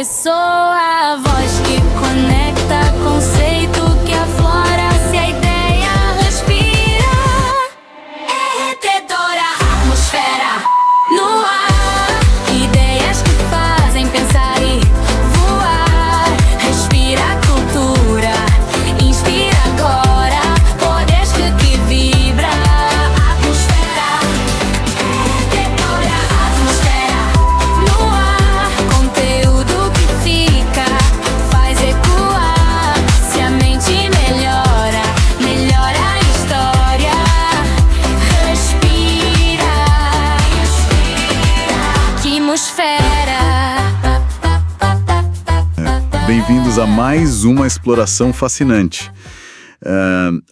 que soa, a voz que conecta, conceito que aflora, se a ideia respira. É retedora, atmosfera no ar, ideias que fazem pensar e voar. Respira a cultura, inspira agora, poderes que vibra. Atmosfera, retedora, atmosfera no ar, conteúdo que fica, faz ecoar. Se a mente melhora, melhora a história. Respira, atmosfera. Bem-vindos a mais uma exploração fascinante.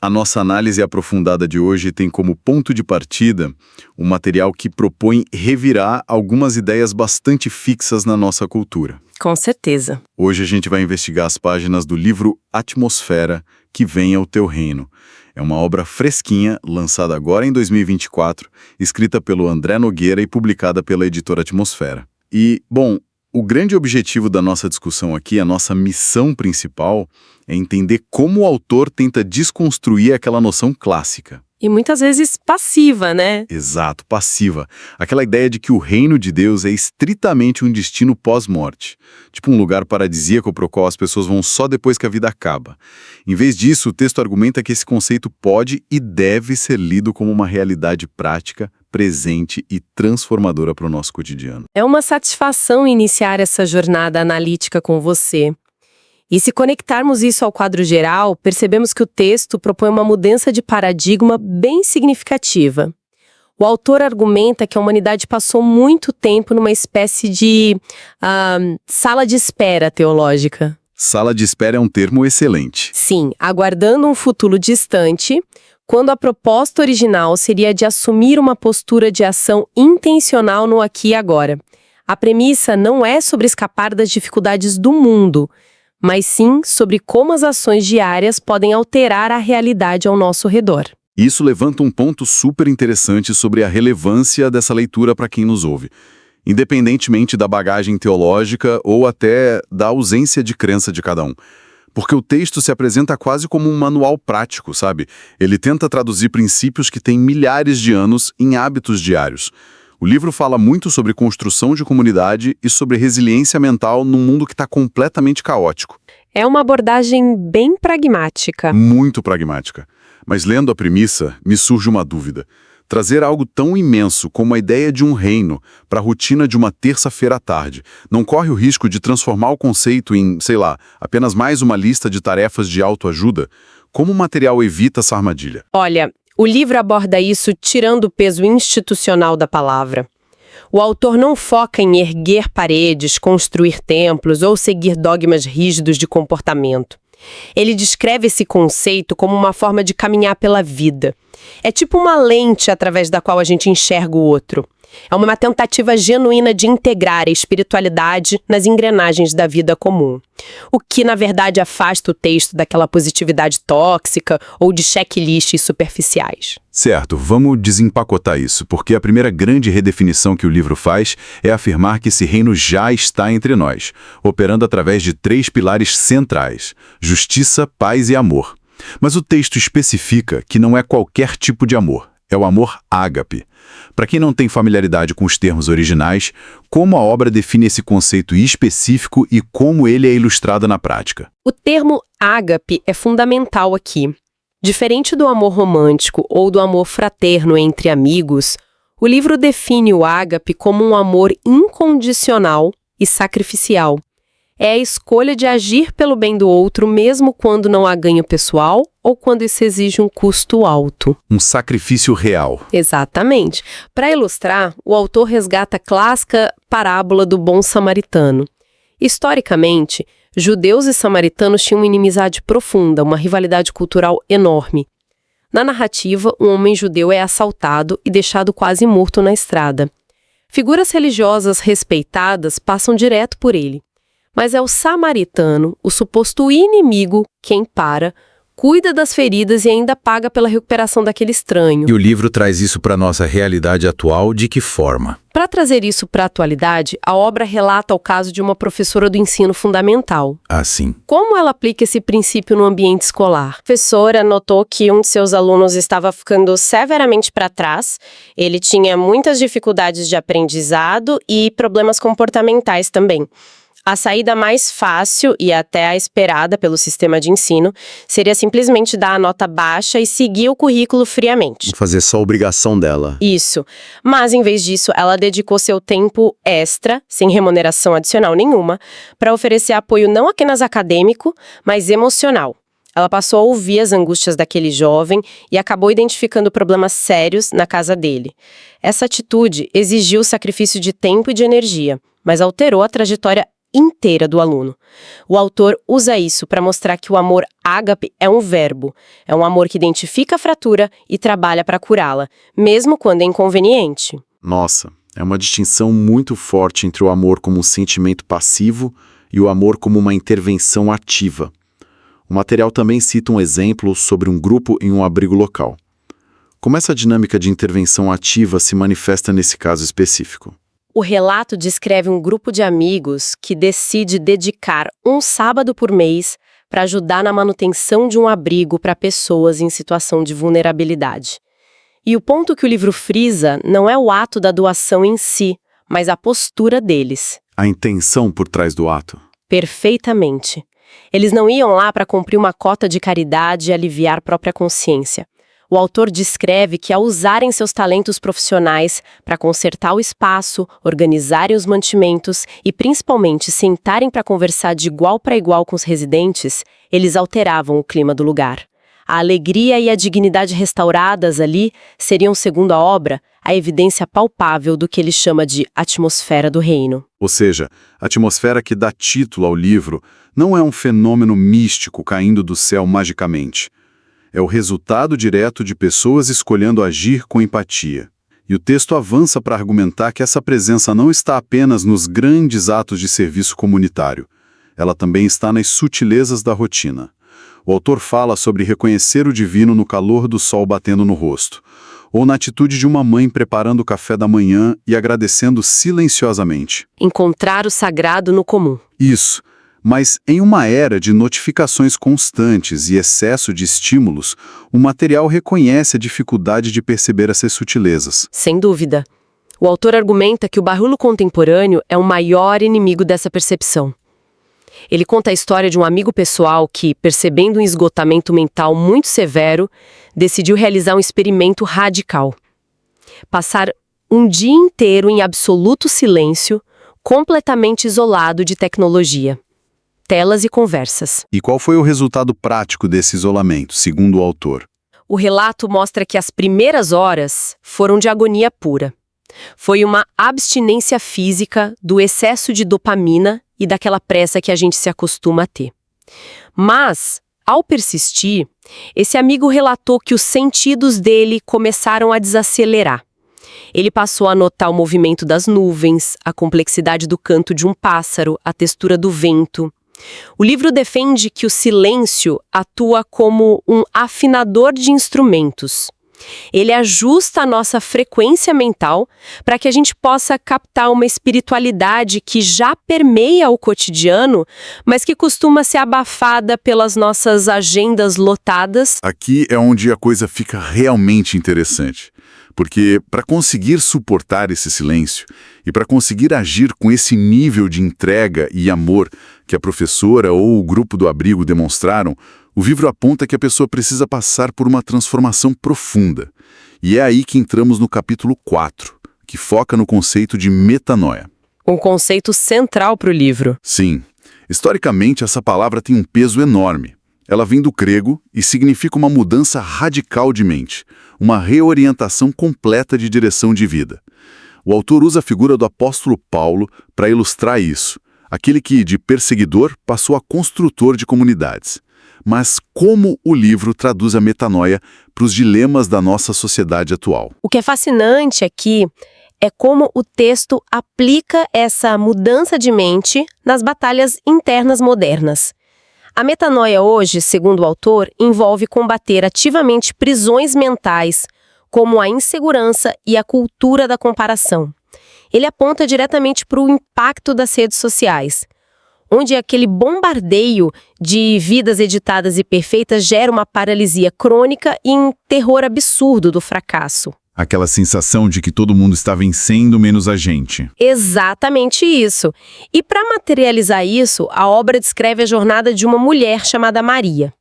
A nossa análise aprofundada de hoje tem como ponto de partida um material que propõe revirar algumas ideias bastante fixas na nossa cultura. Com certeza. Hoje a gente vai investigar as páginas do livro Atmosfera, que vem ao teu reino. É uma obra fresquinha, lançada agora em 2024, escrita pelo André Nogueira e publicada pela editora Atmosfera. E, bom, o grande objetivo da nossa discussão aqui, a nossa missão principal, é entender como o autor tenta desconstruir aquela noção clássica. E muitas vezes passiva, né? Exato, passiva. Aquela ideia de que o reino de Deus é estritamente um destino pós-morte. Tipo um lugar paradisíaco para o qual as pessoas vão só depois que a vida acaba. Em vez disso, o texto argumenta que esse conceito pode e deve ser lido como uma realidade prática, presente e transformadora para o nosso cotidiano. É uma satisfação iniciar essa jornada analítica com você. E se conectarmos isso ao quadro geral, percebemos que o texto propõe uma mudança de paradigma bem significativa. O autor argumenta que a humanidade passou muito tempo numa espécie de sala de espera teológica. Sala de espera é um termo excelente. Sim, aguardando um futuro distante, quando a proposta original seria de assumir uma postura de ação intencional no aqui e agora. A premissa não é sobre escapar das dificuldades do mundo, mas sim sobre como as ações diárias podem alterar a realidade ao nosso redor. Isso levanta um ponto super interessante sobre a relevância dessa leitura para quem nos ouve, independentemente da bagagem teológica ou até da ausência de crença de cada um. Porque o texto se apresenta quase como um manual prático, sabe? Ele tenta traduzir princípios que têm milhares de anos em hábitos diários. O livro fala muito sobre construção de comunidade e sobre resiliência mental num mundo que está completamente caótico. É uma abordagem bem pragmática. Muito pragmática. Mas lendo a premissa, me surge uma dúvida. Trazer algo tão imenso como a ideia de um reino para a rotina de uma terça-feira à tarde não corre o risco de transformar o conceito em, sei lá, apenas mais uma lista de tarefas de autoajuda? Como o material evita essa armadilha? Olha, o livro aborda isso tirando o peso institucional da palavra. O autor não foca em erguer paredes, construir templos ou seguir dogmas rígidos de comportamento. Ele descreve esse conceito como uma forma de caminhar pela vida. É tipo uma lente através da qual a gente enxerga o outro. É uma tentativa genuína de integrar a espiritualidade nas engrenagens da vida comum. O que, na verdade, afasta o texto daquela positividade tóxica ou de checklists superficiais. Certo, vamos desempacotar isso, porque a primeira grande redefinição que o livro faz é afirmar que esse reino já está entre nós, operando através de 3 pilares centrais: justiça, paz e amor. Mas o texto especifica que não é qualquer tipo de amor, é o amor ágape. Para quem não tem familiaridade com os termos originais, como a obra define esse conceito específico e como ele é ilustrado na prática? O termo ágape é fundamental aqui. Diferente do amor romântico ou do amor fraterno entre amigos, o livro define o ágape como um amor incondicional e sacrificial. É a escolha de agir pelo bem do outro mesmo quando não há ganho pessoal ou quando isso exige um custo alto. Um sacrifício real. Exatamente. Para ilustrar, o autor resgata a clássica parábola do bom samaritano. Historicamente, judeus e samaritanos tinham uma inimizade profunda, uma rivalidade cultural enorme. Na narrativa, um homem judeu é assaltado e deixado quase morto na estrada. Figuras religiosas respeitadas passam direto por ele. Mas é o samaritano, o suposto inimigo, quem para, cuida das feridas e ainda paga pela recuperação daquele estranho. E o livro traz isso para a nossa realidade atual de que forma? Para trazer isso para a atualidade, a obra relata o caso de uma professora do ensino fundamental. Assim. Como ela aplica esse princípio no ambiente escolar? A professora notou que um de seus alunos estava ficando severamente para trás, ele tinha muitas dificuldades de aprendizado e problemas comportamentais também. A saída mais fácil e até a esperada pelo sistema de ensino seria simplesmente dar a nota baixa e seguir o currículo friamente. Fazer só a obrigação dela. Isso. Mas, em vez disso, ela dedicou seu tempo extra, sem remuneração adicional nenhuma, para oferecer apoio não apenas acadêmico, mas emocional. Ela passou a ouvir as angústias daquele jovem e acabou identificando problemas sérios na casa dele. Essa atitude exigiu o sacrifício de tempo e de energia, mas alterou a trajetória inteira do aluno. O autor usa isso para mostrar que o amor ágape é um verbo, é um amor que identifica a fratura e trabalha para curá-la, mesmo quando é inconveniente. Nossa, é uma distinção muito forte entre o amor como um sentimento passivo e o amor como uma intervenção ativa. O material também cita um exemplo sobre um grupo em um abrigo local. Como essa dinâmica de intervenção ativa se manifesta nesse caso específico? O relato descreve um grupo de amigos que decide dedicar um sábado por mês para ajudar na manutenção de um abrigo para pessoas em situação de vulnerabilidade. E o ponto que o livro frisa não é o ato da doação em si, mas a postura deles. A intenção por trás do ato? Perfeitamente. Eles não iam lá para cumprir uma cota de caridade e aliviar própria consciência. O autor descreve que, ao usarem seus talentos profissionais para consertar o espaço, organizarem os mantimentos e, principalmente, sentarem para conversar de igual para igual com os residentes, eles alteravam o clima do lugar. A alegria e a dignidade restauradas ali seriam, segundo a obra, a evidência palpável do que ele chama de atmosfera do reino. Ou seja, a atmosfera que dá título ao livro não é um fenômeno místico caindo do céu magicamente. É o resultado direto de pessoas escolhendo agir com empatia. E o texto avança para argumentar que essa presença não está apenas nos grandes atos de serviço comunitário. Ela também está nas sutilezas da rotina. O autor fala sobre reconhecer o divino no calor do sol batendo no rosto, ou na atitude de uma mãe preparando o café da manhã e agradecendo silenciosamente. Encontrar o sagrado no comum. Isso. Mas, em uma era de notificações constantes e excesso de estímulos, o material reconhece a dificuldade de perceber essas sutilezas. Sem dúvida. O autor argumenta que o barulho contemporâneo é o maior inimigo dessa percepção. Ele conta a história de um amigo pessoal que, percebendo um esgotamento mental muito severo, decidiu realizar um experimento radical. Passar um dia inteiro em absoluto silêncio, completamente isolado de tecnologia. Telas e conversas. E qual foi o resultado prático desse isolamento, segundo o autor? O relato mostra que as primeiras horas foram de agonia pura. Foi uma abstinência física do excesso de dopamina e daquela pressa que a gente se acostuma a ter. Mas, ao persistir, esse amigo relatou que os sentidos dele começaram a desacelerar. Ele passou a notar o movimento das nuvens, a complexidade do canto de um pássaro, a textura do vento. O livro defende que o silêncio atua como um afinador de instrumentos. Ele ajusta a nossa frequência mental para que a gente possa captar uma espiritualidade que já permeia o cotidiano, mas que costuma ser abafada pelas nossas agendas lotadas. Aqui é onde a coisa fica realmente interessante. Porque para conseguir suportar esse silêncio e para conseguir agir com esse nível de entrega e amor que a professora ou o grupo do abrigo demonstraram, o livro aponta que a pessoa precisa passar por uma transformação profunda. E é aí que entramos no capítulo 4, que foca no conceito de metanoia. Um conceito central para o livro. Sim. Historicamente, essa palavra tem um peso enorme. Ela vem do grego e significa uma mudança radical de mente, uma reorientação completa de direção de vida. O autor usa a figura do apóstolo Paulo para ilustrar isso, aquele que, de perseguidor, passou a construtor de comunidades. Mas como o livro traduz a metanoia para os dilemas da nossa sociedade atual? O que é fascinante aqui é como o texto aplica essa mudança de mente nas batalhas internas modernas. A metanoia hoje, segundo o autor, envolve combater ativamente prisões mentais, como a insegurança e a cultura da comparação. Ele aponta diretamente para o impacto das redes sociais, onde aquele bombardeio de vidas editadas e perfeitas gera uma paralisia crônica e um terror absurdo do fracasso. Aquela sensação de que todo mundo está vencendo menos a gente. Exatamente isso. E para materializar isso, a obra descreve a jornada de uma mulher chamada Maria.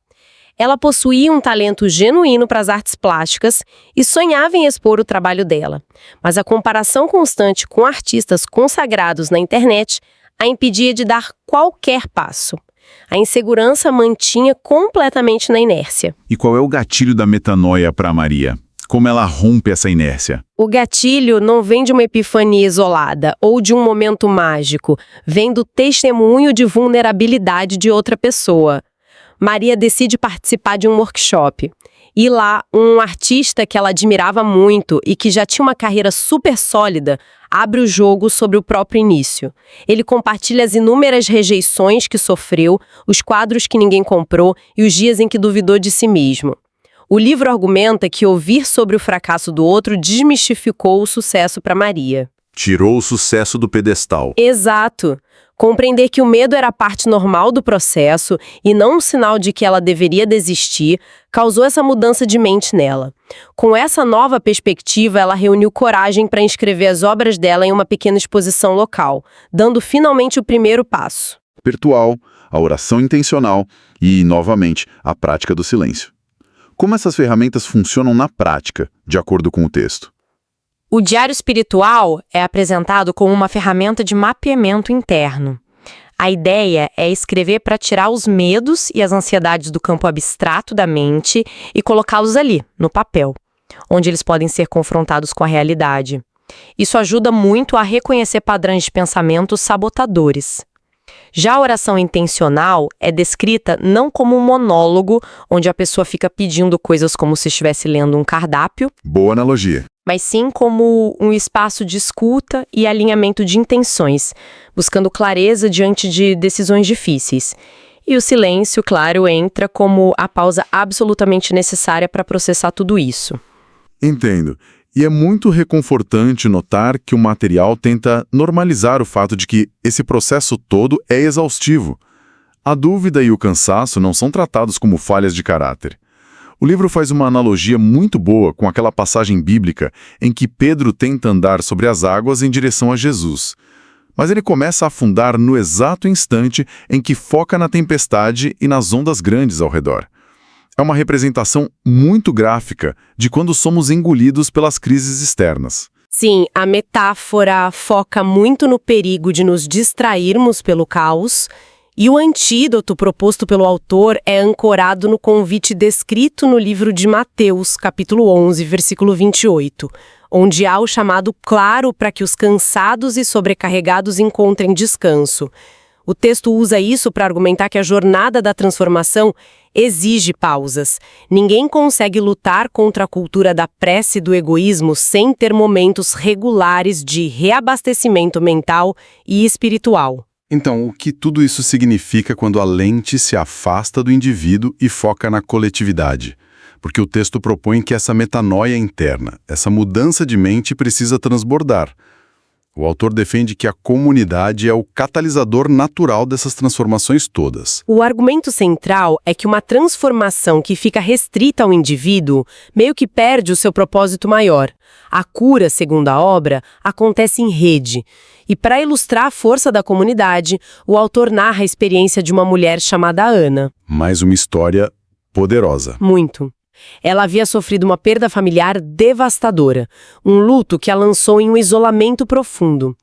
Ela possuía um talento genuíno para as artes plásticas e sonhava em expor o trabalho dela. Mas a comparação constante com artistas consagrados na internet a impedia de dar qualquer passo. A insegurança mantinha completamente na inércia. E qual é o gatilho da metanoia para Maria? Como ela rompe essa inércia? O gatilho não vem de uma epifania isolada ou de um momento mágico, vem do testemunho de vulnerabilidade de outra pessoa. Maria decide participar de um workshop. E lá, um artista que ela admirava muito e que já tinha uma carreira super sólida, abre o jogo sobre o próprio início. Ele compartilha as inúmeras rejeições que sofreu, os quadros que ninguém comprou e os dias em que duvidou de si mesmo. O livro argumenta que ouvir sobre o fracasso do outro desmistificou o sucesso para Maria. Tirou o sucesso do pedestal. Exato. Compreender que o medo era parte normal do processo e não um sinal de que ela deveria desistir, causou essa mudança de mente nela. Com essa nova perspectiva, ela reuniu coragem para inscrever as obras dela em uma pequena exposição local, dando finalmente o primeiro passo. Virtual, a oração intencional e, novamente, a prática do silêncio. Como essas ferramentas funcionam na prática, de acordo com o texto? O diário espiritual é apresentado como uma ferramenta de mapeamento interno. A ideia é escrever para tirar os medos e as ansiedades do campo abstrato da mente e colocá-los ali, no papel, onde eles podem ser confrontados com a realidade. Isso ajuda muito a reconhecer padrões de pensamento sabotadores. Já a oração intencional é descrita não como um monólogo, onde a pessoa fica pedindo coisas como se estivesse lendo um cardápio. Boa analogia. Mas sim como um espaço de escuta e alinhamento de intenções, buscando clareza diante de decisões difíceis. E o silêncio, claro, entra como a pausa absolutamente necessária para processar tudo isso. Entendo. E é muito reconfortante notar que o material tenta normalizar o fato de que esse processo todo é exaustivo. A dúvida e o cansaço não são tratados como falhas de caráter. O livro faz uma analogia muito boa com aquela passagem bíblica em que Pedro tenta andar sobre as águas em direção a Jesus. Mas ele começa a afundar no exato instante em que foca na tempestade e nas ondas grandes ao redor. É uma representação muito gráfica de quando somos engolidos pelas crises externas. Sim, a metáfora foca muito no perigo de nos distrairmos pelo caos, e o antídoto proposto pelo autor é ancorado no convite descrito no livro de Mateus, capítulo 11, versículo 28, onde há o chamado claro para que os cansados e sobrecarregados encontrem descanso. O texto usa isso para argumentar que a jornada da transformação exige pausas. Ninguém consegue lutar contra a cultura da pressa e do egoísmo sem ter momentos regulares de reabastecimento mental e espiritual. Então, o que tudo isso significa quando a lente se afasta do indivíduo e foca na coletividade? Porque o texto propõe que essa metanoia interna, essa mudança de mente precisa transbordar. O autor defende que a comunidade é o catalisador natural dessas transformações todas. O argumento central é que uma transformação que fica restrita ao indivíduo meio que perde o seu propósito maior. A cura, segundo a obra, acontece em rede. E para ilustrar a força da comunidade, o autor narra a experiência de uma mulher chamada Ana. Mais uma história poderosa. Muito. Ela havia sofrido uma perda familiar devastadora, um luto que a lançou em um isolamento profundo.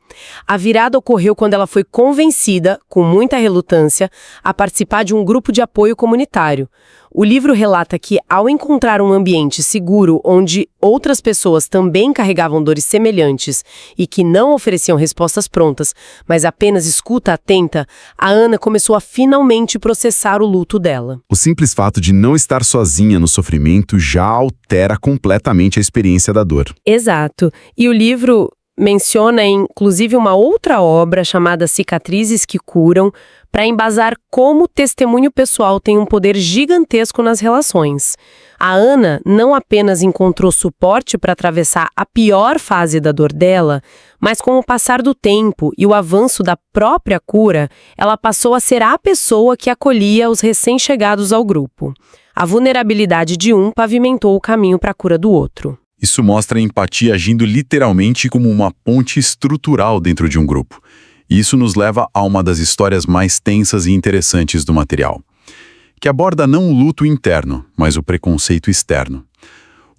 A virada ocorreu quando ela foi convencida, com muita relutância, a participar de um grupo de apoio comunitário. O livro relata que, ao encontrar um ambiente seguro onde outras pessoas também carregavam dores semelhantes e que não ofereciam respostas prontas, mas apenas escuta atenta, a Ana começou a finalmente processar o luto dela. O simples fato de não estar sozinha no sofrimento já altera completamente a experiência da dor. Exato. E o livro menciona inclusive uma outra obra chamada Cicatrizes que Curam, para embasar como o testemunho pessoal tem um poder gigantesco nas relações. A Ana não apenas encontrou suporte para atravessar a pior fase da dor dela, mas com o passar do tempo e o avanço da própria cura, ela passou a ser a pessoa que acolhia os recém-chegados ao grupo. A vulnerabilidade de um pavimentou o caminho para a cura do outro. Isso mostra a empatia agindo literalmente como uma ponte estrutural dentro de um grupo. E isso nos leva a uma das histórias mais tensas e interessantes do material, que aborda não o luto interno, mas o preconceito externo.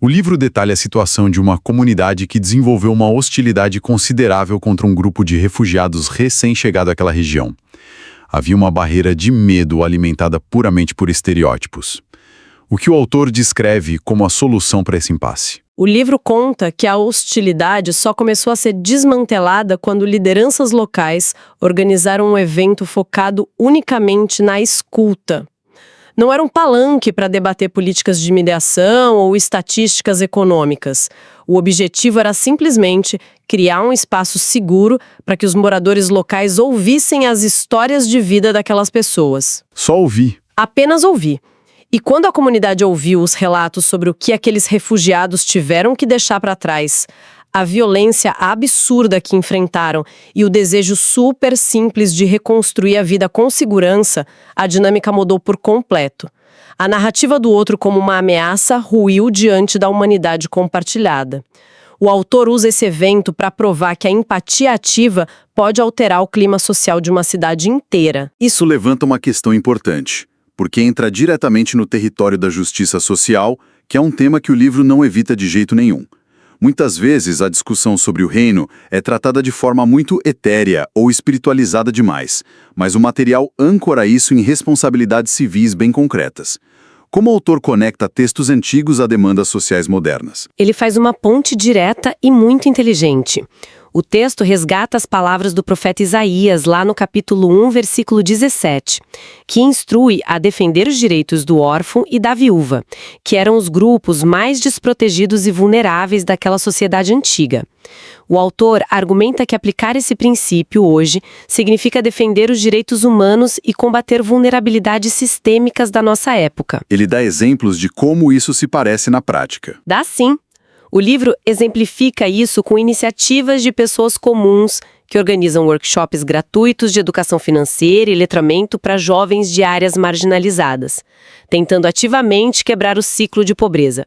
O livro detalha a situação de uma comunidade que desenvolveu uma hostilidade considerável contra um grupo de refugiados recém-chegado àquela região. Havia uma barreira de medo alimentada puramente por estereótipos. O que o autor descreve como a solução para esse impasse? O livro conta que a hostilidade só começou a ser desmantelada quando lideranças locais organizaram um evento focado unicamente na escuta. Não era um palanque para debater políticas de mediação ou estatísticas econômicas. O objetivo era simplesmente criar um espaço seguro para que os moradores locais ouvissem as histórias de vida daquelas pessoas. Só ouvir. Apenas ouvir. E quando a comunidade ouviu os relatos sobre o que aqueles refugiados tiveram que deixar para trás, a violência absurda que enfrentaram e o desejo super simples de reconstruir a vida com segurança, a dinâmica mudou por completo. A narrativa do outro como uma ameaça ruiu diante da humanidade compartilhada. O autor usa esse evento para provar que a empatia ativa pode alterar o clima social de uma cidade inteira. Isso levanta uma questão importante, porque entra diretamente no território da justiça social, que é um tema que o livro não evita de jeito nenhum. Muitas vezes a discussão sobre o reino é tratada de forma muito etérea ou espiritualizada demais, mas o material âncora isso em responsabilidades civis bem concretas. Como o autor conecta textos antigos a demandas sociais modernas? Ele faz uma ponte direta e muito inteligente. O texto resgata as palavras do profeta Isaías, lá no capítulo 1, versículo 17, que instrui a defender os direitos do órfão e da viúva, que eram os grupos mais desprotegidos e vulneráveis daquela sociedade antiga. O autor argumenta que aplicar esse princípio hoje significa defender os direitos humanos e combater vulnerabilidades sistêmicas da nossa época. Ele dá exemplos de como isso se parece na prática. Dá sim. O livro exemplifica isso com iniciativas de pessoas comuns que organizam workshops gratuitos de educação financeira e letramento para jovens de áreas marginalizadas, tentando ativamente quebrar o ciclo de pobreza.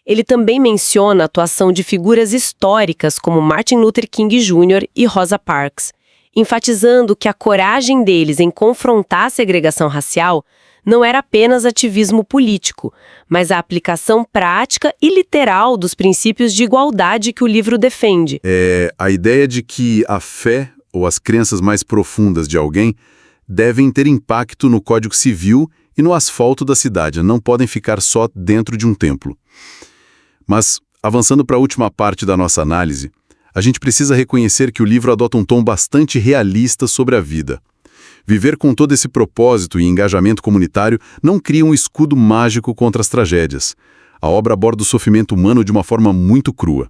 Ele também menciona a atuação de figuras históricas como Martin Luther King Jr. e Rosa Parks, enfatizando que a coragem deles em confrontar a segregação racial não era apenas ativismo político, mas a aplicação prática e literal dos princípios de igualdade que o livro defende. É a ideia de que a fé ou as crenças mais profundas de alguém devem ter impacto no Código Civil e no asfalto da cidade, não podem ficar só dentro de um templo. Mas, avançando para a última parte da nossa análise, a gente precisa reconhecer que o livro adota um tom bastante realista sobre a vida. Viver com todo esse propósito e engajamento comunitário não cria um escudo mágico contra as tragédias. A obra aborda o sofrimento humano de uma forma muito crua.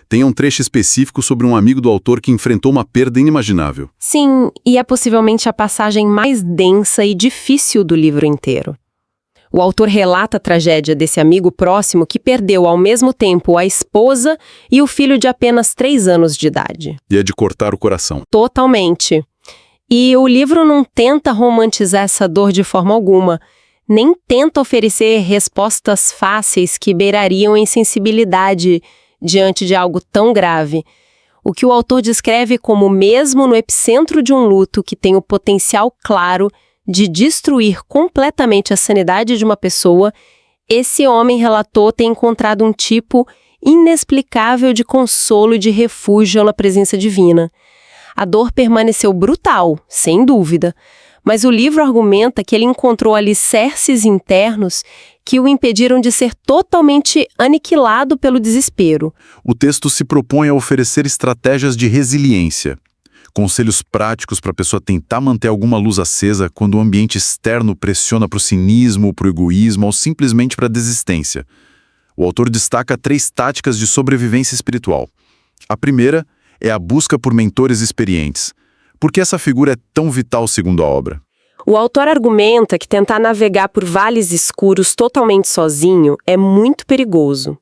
Tem um trecho específico sobre um amigo do autor que enfrentou uma perda inimaginável. Sim, e é possivelmente a passagem mais densa e difícil do livro inteiro. O autor relata a tragédia desse amigo próximo que perdeu ao mesmo tempo a esposa e o filho de apenas 3 anos de idade. E é de cortar o coração. Totalmente. E o livro não tenta romantizar essa dor de forma alguma, nem tenta oferecer respostas fáceis que beirariam a insensibilidade diante de algo tão grave. O que o autor descreve como mesmo no epicentro de um luto que tem o potencial claro de destruir completamente a sanidade de uma pessoa, esse homem relatou ter encontrado um tipo inexplicável de consolo e de refúgio na presença divina. A dor permaneceu brutal, sem dúvida, mas o livro argumenta que ele encontrou alicerces internos que o impediram de ser totalmente aniquilado pelo desespero. O texto se propõe a oferecer estratégias de resiliência, conselhos práticos para a pessoa tentar manter alguma luz acesa quando o ambiente externo pressiona para o cinismo, para o egoísmo ou simplesmente para a desistência. O autor destaca 3 táticas de sobrevivência espiritual. A primeira é a busca por mentores experientes. Por que essa figura é tão vital segundo a obra? O autor argumenta que tentar navegar por vales escuros totalmente sozinho é muito perigoso.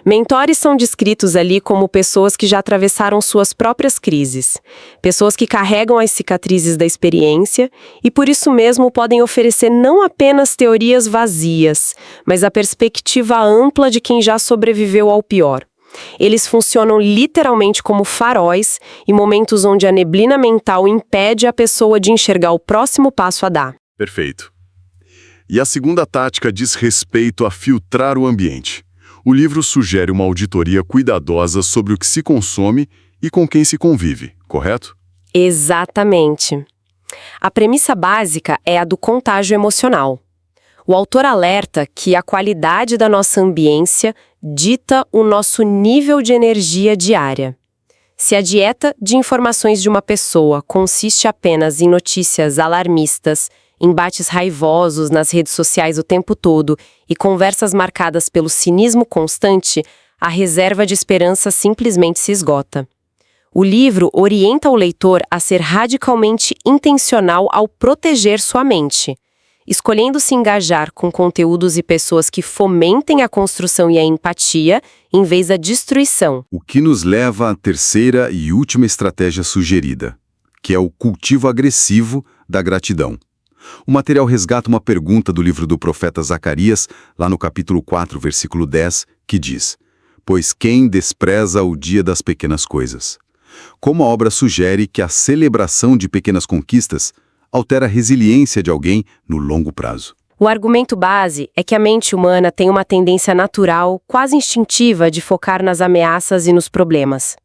Mentores são descritos ali como pessoas que já atravessaram suas próprias crises, pessoas que carregam as cicatrizes da experiência e por isso mesmo podem oferecer não apenas teorias vazias, mas a perspectiva ampla de quem já sobreviveu ao pior. Eles funcionam literalmente como faróis em momentos onde a neblina mental impede a pessoa de enxergar o próximo passo a dar. Perfeito. E a segunda tática diz respeito a filtrar o ambiente. O livro sugere uma auditoria cuidadosa sobre o que se consome e com quem se convive, correto? Exatamente. A premissa básica é a do contágio emocional. O autor alerta que a qualidade da nossa ambiência dita o nosso nível de energia diária. Se a dieta de informações de uma pessoa consiste apenas em notícias alarmistas, embates raivosos nas redes sociais o tempo todo e conversas marcadas pelo cinismo constante, a reserva de esperança simplesmente se esgota. O livro orienta o leitor a ser radicalmente intencional ao proteger sua mente, escolhendo se engajar com conteúdos e pessoas que fomentem a construção e a empatia, em vez da destruição. O que nos leva à terceira e última estratégia sugerida, que é o cultivo agressivo da gratidão. O material resgata uma pergunta do livro do profeta Zacarias, lá no capítulo 4, versículo 10, que diz: "Pois quem despreza o dia das pequenas coisas?" Como a obra sugere que a celebração de pequenas conquistas altera a resiliência de alguém no longo prazo. O argumento base é que a mente humana tem uma tendência natural, quase instintiva, de focar nas ameaças e nos problemas.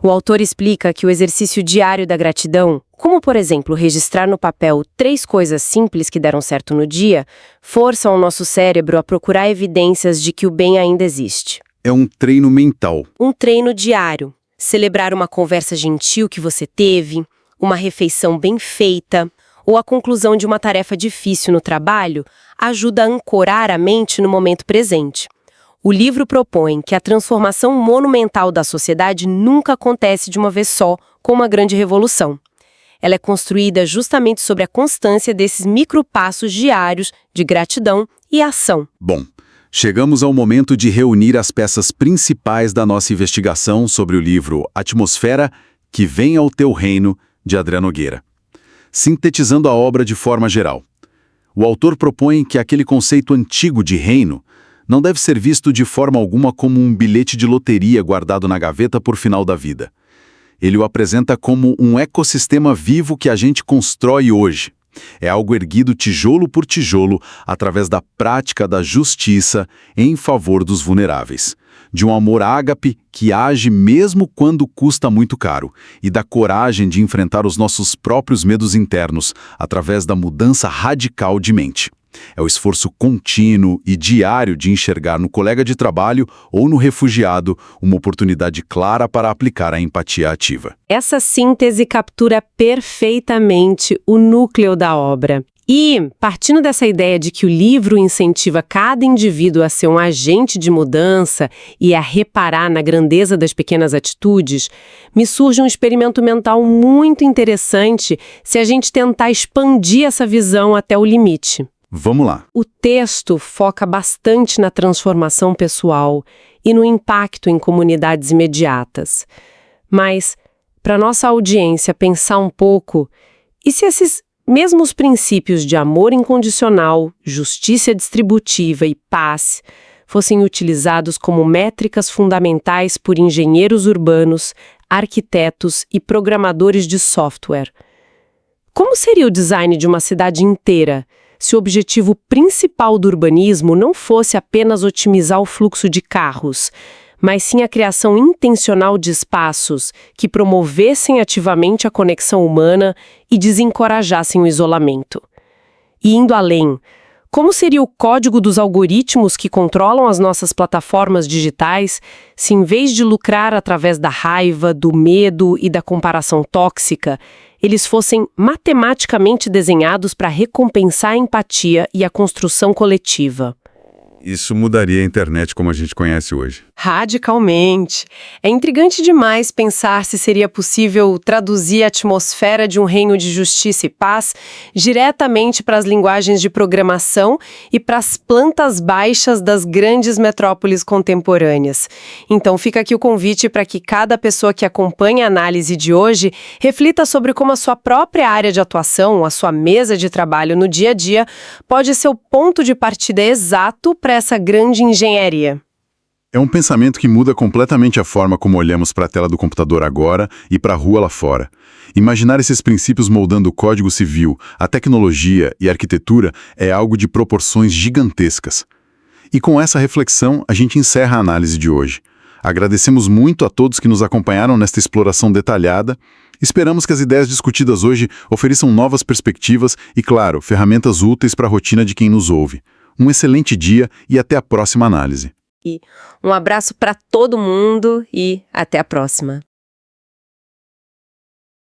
O autor explica que o exercício diário da gratidão, como por exemplo registrar no papel 3 coisas simples que deram certo no dia, forçam o nosso cérebro a procurar evidências de que o bem ainda existe. É um treino mental. Um treino diário. Celebrar uma conversa gentil que você teve, uma refeição bem feita, ou a conclusão de uma tarefa difícil no trabalho, ajuda a ancorar a mente no momento presente. O livro propõe que a transformação monumental da sociedade nunca acontece de uma vez só, com uma grande revolução. Ela é construída justamente sobre a constância desses micropassos diários de gratidão e ação. Bom, chegamos ao momento de reunir as peças principais da nossa investigação sobre o livro Atmosfera, que vem ao teu reino, de André Nogueira. Sintetizando a obra de forma geral, o autor propõe que aquele conceito antigo de reino não deve ser visto de forma alguma como um bilhete de loteria guardado na gaveta por final da vida. Ele o apresenta como um ecossistema vivo que a gente constrói hoje. É algo erguido tijolo por tijolo através da prática da justiça em favor dos vulneráveis, de um amor ágape que age mesmo quando custa muito caro e da coragem de enfrentar os nossos próprios medos internos através da mudança radical de mente. É o esforço contínuo e diário de enxergar no colega de trabalho ou no refugiado uma oportunidade clara para aplicar a empatia ativa. Essa síntese captura perfeitamente o núcleo da obra. E, partindo dessa ideia de que o livro incentiva cada indivíduo a ser um agente de mudança e a reparar na grandeza das pequenas atitudes, me surge um experimento mental muito interessante se a gente tentar expandir essa visão até o limite. Vamos lá. O texto foca bastante na transformação pessoal e no impacto em comunidades imediatas. Mas, para nossa audiência pensar um pouco, e se esses mesmos princípios de amor incondicional, justiça distributiva e paz fossem utilizados como métricas fundamentais por engenheiros urbanos, arquitetos e programadores de software? Como seria o design de uma cidade inteira se o objetivo principal do urbanismo não fosse apenas otimizar o fluxo de carros, mas sim a criação intencional de espaços que promovessem ativamente a conexão humana e desencorajassem o isolamento? E indo além, como seria o código dos algoritmos que controlam as nossas plataformas digitais se, em vez de lucrar através da raiva, do medo e da comparação tóxica, eles fossem matematicamente desenhados para recompensar a empatia e a construção coletiva? Isso mudaria a internet como a gente conhece hoje. Radicalmente. É intrigante demais pensar se seria possível traduzir a atmosfera de um reino de justiça e paz diretamente para as linguagens de programação e para as plantas baixas das grandes metrópoles contemporâneas. Então fica aqui o convite para que cada pessoa que acompanha a análise de hoje reflita sobre como a sua própria área de atuação, a sua mesa de trabalho no dia a dia, pode ser o ponto de partida exato para essa grande engenharia. É um pensamento que muda completamente a forma como olhamos para a tela do computador agora e para a rua lá fora. Imaginar esses princípios moldando o Código Civil, a tecnologia e a arquitetura é algo de proporções gigantescas. E com essa reflexão, a gente encerra a análise de hoje. Agradecemos muito a todos que nos acompanharam nesta exploração detalhada. Esperamos que as ideias discutidas hoje ofereçam novas perspectivas e, claro, ferramentas úteis para a rotina de quem nos ouve. Um excelente dia e até a próxima análise. Um abraço para todo mundo e até a próxima.